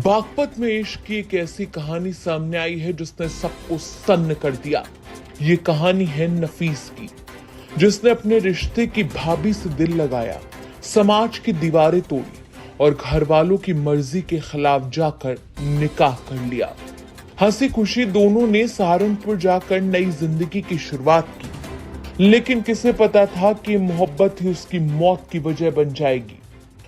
बागपत में इश्क की एक ऐसी कहानी सामने आई है जिसने सबको सन्न कर दिया। ये कहानी है नफीस की, जिसने अपने रिश्ते की भाभी से दिल लगाया, समाज की दीवारें तोड़ी और घर वालों की मर्जी के खिलाफ जाकर निकाह कर लिया। हंसी खुशी दोनों ने सहारनपुर जाकर नई जिंदगी की शुरुआत की, लेकिन किसे पता था कि मोहब्बत ही उसकी मौत की वजह बन जाएगी।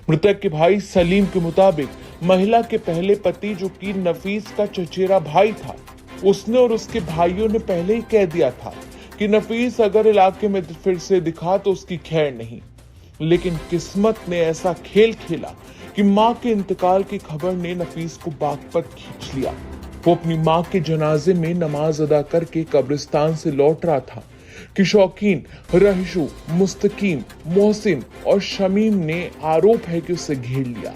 मृतक के भाई सलीम के मुताबिक महिला के पहले पति, जो कि नफीस का चचेरा भाई था, उसने और उसके भाइयों ने पहले ही कह दिया था कि नफीस अगर इलाके में फिर से दिखा तो उसकी खैर नहीं। लेकिन किस्मत ने ऐसा खेल खेला कि मां के इंतकाल की खबर ने नफीस को बागपत खींच लिया। वो अपनी मां के जनाजे में नमाज अदा करके कब्रिस्तान से लौट रहा था कि शौकीन, रहीशु, मुस्तकीम, मोहसिन और शमीम ने आरोप है कि उसे घेर लिया।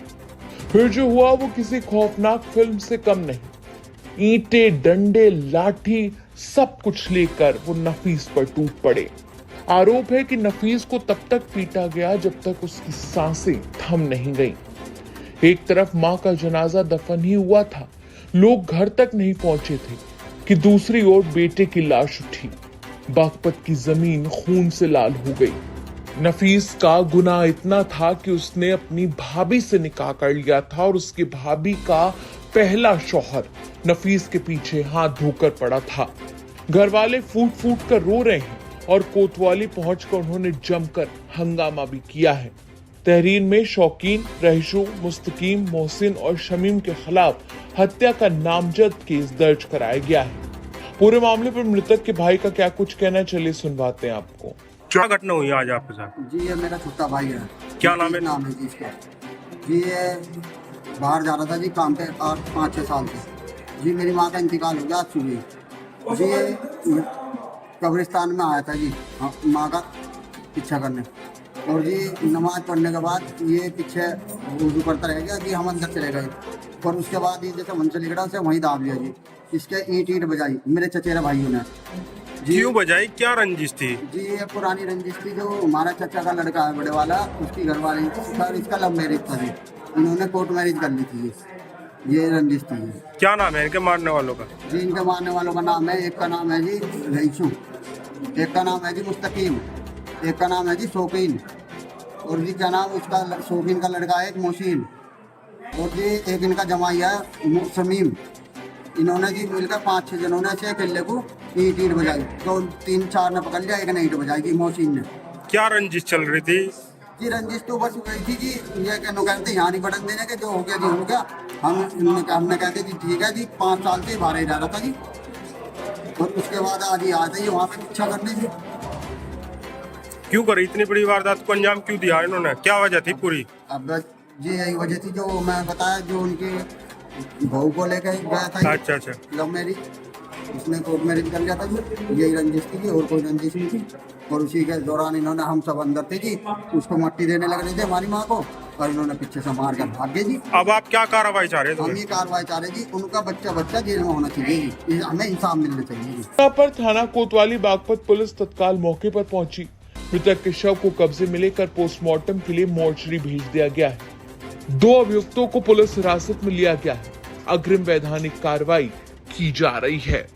फिर जो हुआ वो किसी खौफनाक फिल्म से कम नहीं। ईंटे, डंडे, लाठी सब कुछ लेकर वो नफीस पर टूट पड़े। आरोप है कि नफीस को तब तक पीटा गया जब तक उसकी सांसें थम नहीं गईं। एक तरफ मां का जनाजा दफन ही हुआ था, लोग घर तक नहीं पहुंचे थे कि दूसरी ओर बेटे की लाश उठी। बागपत की जमीन खून से लाल हो गई। नफीस का गुनाह इतना था कि उसने अपनी भाभी से निकाह कर लिया था और उसकी भाभी का पहला शौहर नफीस के पीछे हाथ धोकर पड़ा था। घर वाले फूट फूट कर रो रहे हैं और कोतवाली पहुंचकर उन्होंने जमकर हंगामा भी किया है। तहरीर में शौकीन, रहीशु, मुस्तकीम, मोहसिन और शमीम के खिलाफ हत्या का नामजद केस दर्ज कराया गया है। पूरे मामले पर मृतक के भाई का क्या कुछ कहना, चलिए सुनवाते हैं आपको। क्या घटना हुई आज आपके साथ? जी ये मेरा छोटा भाई है। क्या नाम है? नाम है जी इसका। जी ये बाहर जा रहा था जी काम पे 5-6 साल से। जी मेरी माँ का इंतकाल हो गया आज सुबह। जी ये कब्रिस्तान में आया था जी माँ का पीछा करने, और जी नमाज पढ़ने के बाद ये पीछे वुज़ू करता रह गया जी। हम अंदर चले गए और उसके बाद ये जैसे मन से निकला उसे वहीं दाब लिया जी। इसके ईंट बजाई मेरे चचेरा भाइयों ने। क्यों बजाई? क्या रंजिश थी? जी ये पुरानी रंजिश थी। जो हमारा चाचा का लड़का है बड़े वाला, उसकी घरवाली सर, इसका लव मैरिज था जी। इन्होंने कोर्ट मैरिज कर ली थी। ये रंजिश थी। क्या नाम है इनके मारने वालों का? जी इनके मारने वालों का नाम है, एक का नाम है जी रईसू, एक का नाम है जी मुस्तकीम, एक का नाम है जी शौकीन, और जी क्या नाम उसका शौकीन का लड़का है एक मोहसिन, और जी एक इनका जमाई है शमीम। इन्होंने जी मिलकर 5-6 जनों ने ऐसे किले को ईंट बजाई। तो 3-4 ने पकड़ लिया, एक ने ईंट बजाई थी मोहसिन ने। क्या रंजिश चल रही थी? जी रंजिश तो बस गई थी जी। ये कहते यहाँ नहीं बटन देने के, जो हो गया जी हो गया। हमने कहते जी ठीक है जी। 5 साल से बाहर ही रह रहा था जी, और उसके बाद आज ही आते ही वहाँ पे पीछा करने जी। क्यों करी इतनी बड़ी वारदात को अंजाम क्यों दिया इन्होंने? क्या वजह थी पूरी? अब जी यही वजह थी जो मैं बताया, जो उनके बहू को लेकर गया था। अच्छा। लव मैरिज, उसने कोर्ट मैरिज कर लिया था जी। यही रंजिश थी जी, और कोई रंजिश नहीं थी। और उसी के दौरान इन्होंने, हम सब अंदर थे जी, उसको मट्टी देने लग रहे थे हमारी माँ को, और इन्होंने पीछे से मार कर भाग गए जी। अब आप क्या कार्रवाई चाह रहे हम थे? ये कार्रवाई चाह रहे जी, उनका बच्चा जेल में होना चाहिए जी। हमें इंसाफ मिलना चाहिए जी। यहाँ पर थाना कोतवाली बागपत पुलिस तत्काल मौके पर पहुंची। मृतक के शव को कब्जे में लेकर पोस्टमार्टम के लिए मोर्चरी भेज दिया गया है। 2 अभियुक्तों को पुलिस हिरासत में लिया गया है। अग्रिम वैधानिक कार्रवाई की जा रही है।